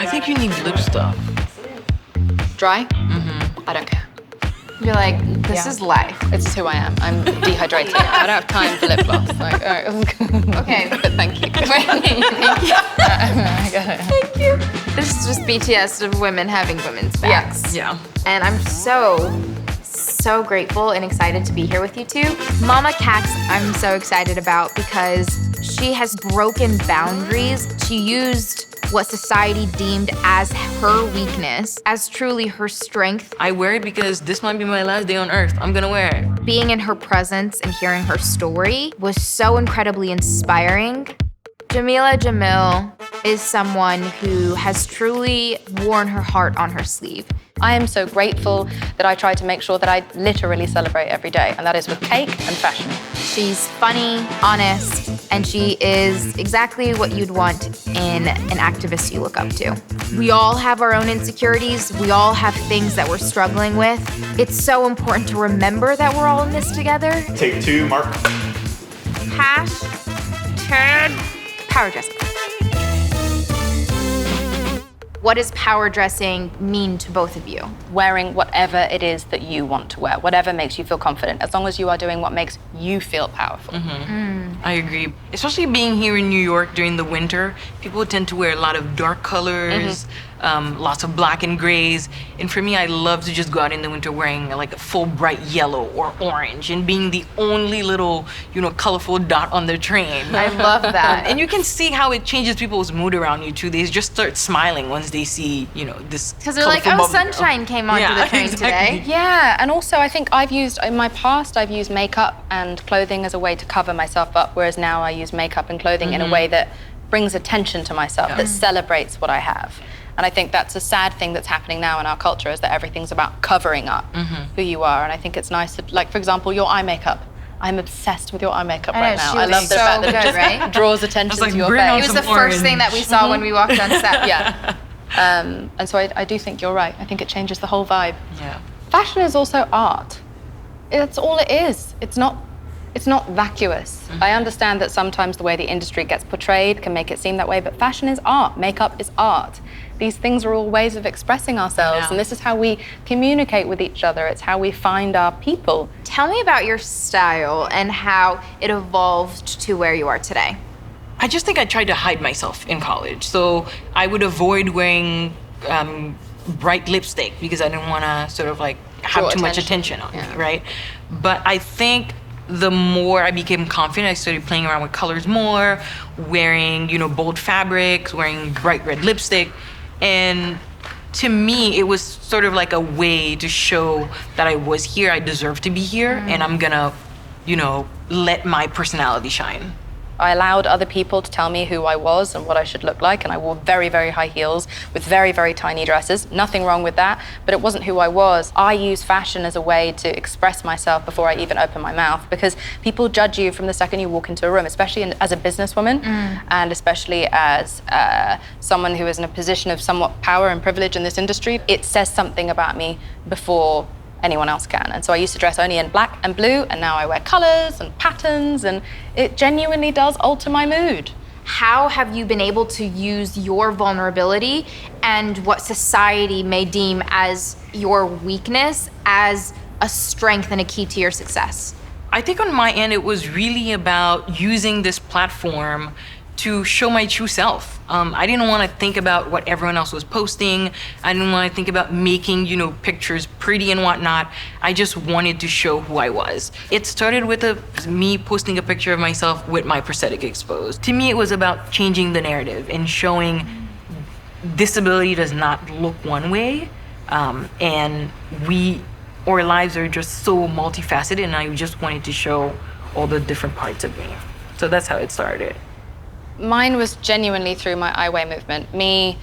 I think you need lip stuff. Dry? I don't care. You're like, this is life. It's just who I am. I'm dehydrated. I don't have time for lip gloss. Like, all right. Okay. But thank you. Thank you. I got it. Thank you. This is just BTS of women having women's backs. Yeah. And I'm so grateful and excited to be here with you two. Mama Cax, I'm so excited about because she has broken boundaries. She used what society deemed as her weakness as truly her strength. I wear it because this might be my last day on earth. I'm gonna wear it. Being in her presence and hearing her story was so incredibly inspiring. Jamil is someone who has truly worn her heart on her sleeve. I am so grateful that I try to make sure that I literally celebrate every day, and that is with cake and fashion. She's funny, honest, and she is exactly what you'd want in an activist you look up to. We all have our own insecurities. We all have things that we're struggling with. It's so important to remember that we're all in this together. Take two, Mark. Hashtag power dressing. What does power dressing mean to both of you? Wearing whatever it is that you want to wear, whatever makes you feel confident, as long as you are doing what makes you feel powerful. I agree. Especially being here in New York during the winter, people tend to wear a lot of dark colors, lots of black and grays. And for me, I love to just go out in the winter wearing like a full bright yellow or orange and being the only little, colorful dot on the train. I love that. And you can see how it changes people's mood around you too. They just start smiling once they see, this. Because they're like, oh, sunshine came onto the train today. Yeah, and also I think in my past, I've used makeup and clothing as a way to cover myself up, whereas now I use makeup and clothing in a way that brings attention to myself, that celebrates what I have. And I think that's a sad thing that's happening now in our culture, is that everything's about covering up who you are. And I think it's nice to, like, for example, your eye makeup. I'm obsessed with your eye makeup right now. I love the fact that it just draws attention to your face. It was the first thing that we saw when we walked on set. Yeah. And so I do think you're right. I think it changes the whole vibe. Yeah. Fashion is also art. That's all it is. It's not vacuous. I understand that sometimes the way the industry gets portrayed can make it seem that way, but fashion is art. Makeup is art. These things are all ways of expressing ourselves, and this is how we communicate with each other. It's how we find our people. Tell me about your style and how it evolved to where you are today. I just think I tried to hide myself in college. So I would avoid wearing bright lipstick because I didn't want to sort of like have too much attention on me, right? But I think the more I became confident, I started playing around with colors more, wearing, bold fabrics, wearing bright red lipstick. And to me, it was sort of like a way to show that I was here, I deserve to be here, and I'm gonna, let my personality shine. I allowed other people to tell me who I was and what I should look like, and I wore very, very high heels with very, very tiny dresses. Nothing wrong with that, but it wasn't who I was. I use fashion as a way to express myself before I even open my mouth, because people judge you from the second you walk into a room, especially as a businesswoman, and especially as someone who is in a position of somewhat power and privilege in this industry. It says something about me before anyone else can. And so I used to dress only in black and blue, and now I wear colors and patterns, and it genuinely does alter my mood. How have you been able to use your vulnerability and what society may deem as your weakness as a strength and a key to your success? I think on my end, it was really about using this platform to show my true self. I didn't want to think about what everyone else was posting. I didn't want to think about making, pictures pretty and whatnot. I just wanted to show who I was. It started with me posting a picture of myself with my prosthetic exposed. To me, it was about changing the narrative and showing disability does not look one way, and our lives are just so multifaceted, and I just wanted to show all the different parts of me. So that's how it started. Mine was genuinely through my I Weigh movement, me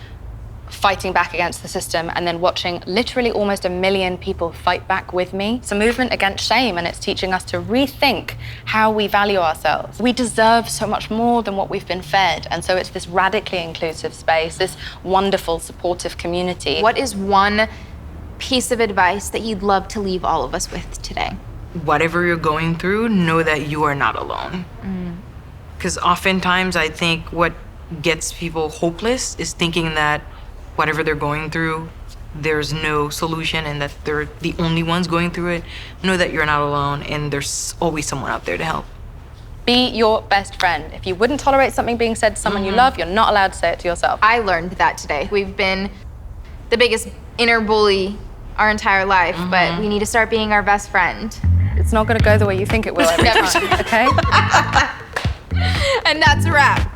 fighting back against the system and then watching literally almost 1 million people fight back with me. It's a movement against shame, and it's teaching us to rethink how we value ourselves. We deserve so much more than what we've been fed, and so it's this radically inclusive space, this wonderful, supportive community. What is one piece of advice that you'd love to leave all of us with today? Whatever you're going through, know that you are not alone. Because oftentimes I think what gets people hopeless is thinking that whatever they're going through, there's no solution and that they're the only ones going through it, know that you're not alone and there's always someone out there to help. Be your best friend. If you wouldn't tolerate something being said to someone you love, you're not allowed to say it to yourself. I learned that today. We've been the biggest inner bully our entire life, but we need to start being our best friend. It's not going to go the way you think it will every time, okay? And that's a wrap.